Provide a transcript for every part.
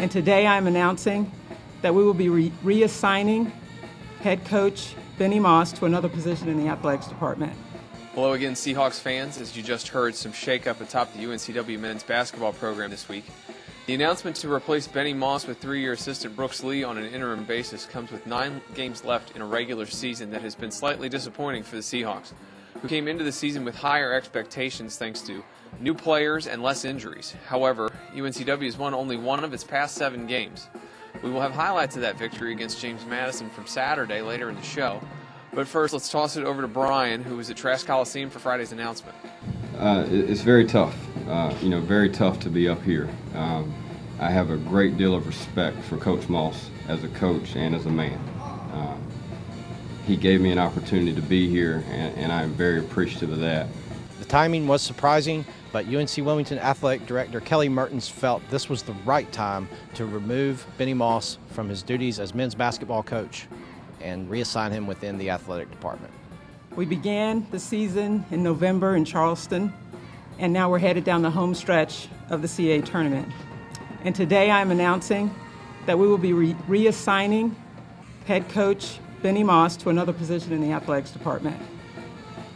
And today I'm announcing that we will be reassigning head coach Benny Moss to another position in the athletics department. Hello again, Seahawks fans. As you just heard, some shakeup atop the UNCW men's basketball program this week. The announcement to replace Benny Moss with three-year assistant Brooks Lee on an interim basis comes with 9 games left in a regular season that has been slightly disappointing for the Seahawks, who came into the season with higher expectations thanks to new players and less injuries. However, UNCW has won only one of its past 7 games. We will have highlights of that victory against James Madison from Saturday later in the show. But first, let's toss it over to Brian, who was at Trask Coliseum for Friday's announcement. It's very tough, very tough to be up here. I have a great deal of respect for Coach Moss as a coach and as a man. He gave me an opportunity to be here, and I'm very appreciative of that. The timing was surprising, but UNC Wilmington Athletic Director Kelly Mertens felt this was the right time to remove Benny Moss from his duties as men's basketball coach and reassign him within the athletic department. We began the season in November in Charleston, and now we're headed down the home stretch of the CAA tournament. And today I'm announcing that we will be reassigning head coach Benny Moss to another position in the athletics department.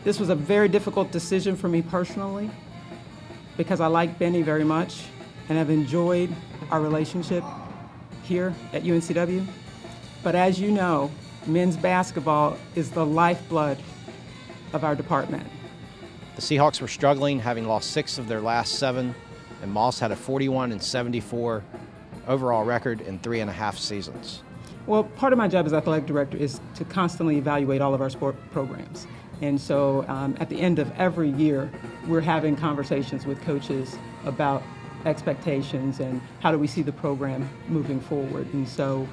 This was a very difficult decision for me personally because I like Benny very much and have enjoyed our relationship here at UNCW. But as you know, men's basketball is the lifeblood of our department. The Seahawks were struggling, having lost 6 of their last 7, and Moss had a 41-74 overall record in 3.5 seasons. Well, part of my job as athletic director is to constantly evaluate all of our sport programs. And so at the end of every year, we're having conversations with coaches about expectations and how do we see the program moving forward. And so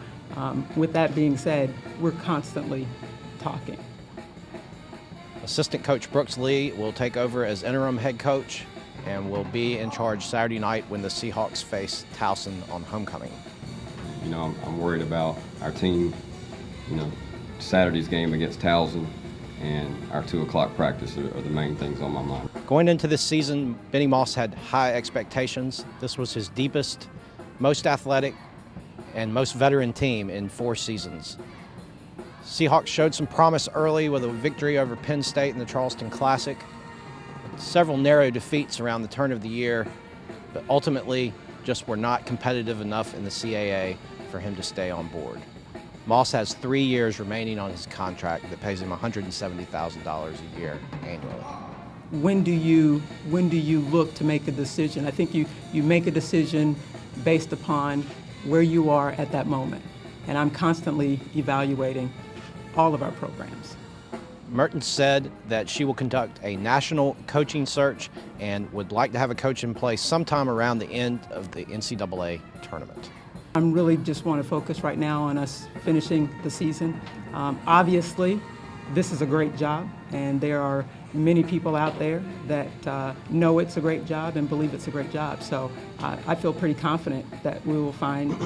with that being said, we're constantly talking. Assistant coach Brooks Lee will take over as interim head coach and will be in charge Saturday night when the Seahawks face Towson on homecoming. I'm worried about our team, Saturday's game against Towson and our 2 o'clock practice are the main things on my mind. Going into this season, Benny Moss had high expectations. This was his deepest, most athletic, and most veteran team in 4 seasons. Seahawks showed some promise early with a victory over Penn State in the Charleston Classic. Several narrow defeats around the turn of the year, but ultimately just were not competitive enough in the CAA for him to stay on board. Moss has 3 years remaining on his contract that pays him $170,000 a year annually. When do you look to make a decision? I think you make a decision based upon where you are at that moment. And I'm constantly evaluating all of our programs. Mertens said that she will conduct a national coaching search and would like to have a coach in place sometime around the end of the NCAA tournament. I really just want to focus right now on us finishing the season. Obviously, this is a great job, and there are many people out there that know it's a great job and believe it's a great job. So I feel pretty confident that we will find,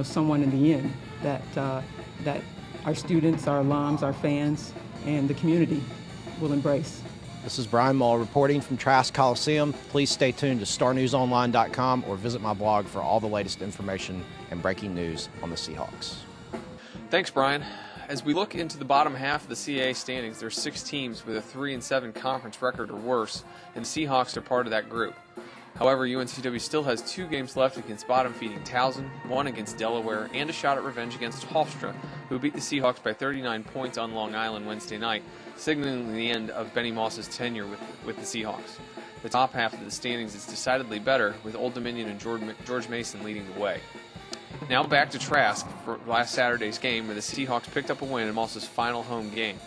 someone in the end that our students, our alums, our fans, and the community will embrace. This is Brian Mull reporting from Trask Coliseum. Please stay tuned to starnewsonline.com or visit my blog for all the latest information and breaking news on the Seahawks. Thanks, Brian. As we look into the bottom half of the CAA standings, there are 6 teams with a 3-7 conference record or worse, and the Seahawks are part of that group. However, UNCW still has 2 games left against bottom-feeding Towson, 1 against Delaware, and a shot at revenge against Hofstra, who beat the Seahawks by 39 points on Long Island Wednesday night, signaling the end of Benny Moss's tenure with the Seahawks. The top half of the standings is decidedly better, with Old Dominion and George Mason leading the way. Now back to Trask for last Saturday's game, where the Seahawks picked up a win in Moss's final home game.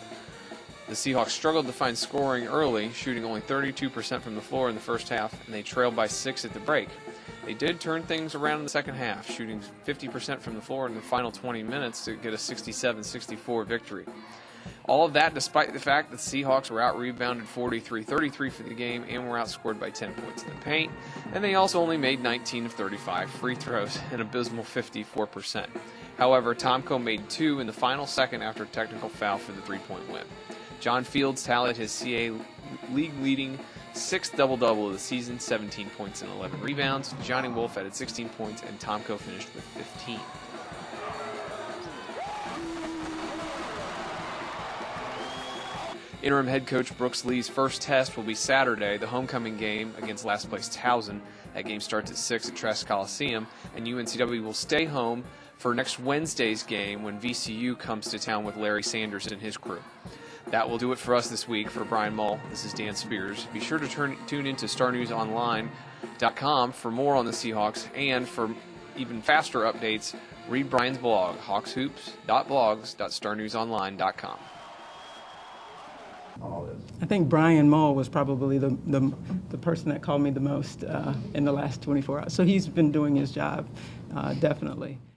The Seahawks struggled to find scoring early, shooting only 32% from the floor in the first half, and they trailed by 6 at the break. They did turn things around in the second half, shooting 50% from the floor in the final 20 minutes to get a 67-64 victory. All of that despite the fact that the Seahawks were out-rebounded 43-33 for the game and were outscored by 10 points in the paint, and they also only made 19 of 35 free throws, an abysmal 54%. However, Tomko made 2 in the final second after a technical foul for the 3-point win. John Fields tallied his CAA league-leading sixth double-double of the season, 17 points and 11 rebounds. Johnny Wolf added 16 points, and Tomko finished with 15. Interim head coach Brooks Lee's first test will be Saturday, the homecoming game against last place Towson. That game starts at 6 at Trask Coliseum, and UNCW will stay home for next Wednesday's game when VCU comes to town with Larry Sanders and his crew. That will do it for us this week. For Brian Mull, this is Dan Spears. Be sure to tune into StarNewsOnline.com for more on the Seahawks, and for even faster updates, read Brian's blog, hawkshoops.blogs.starnewsonline.com. I think Brian Mull was probably the person that called me the most in the last 24 hours. So he's been doing his job, definitely.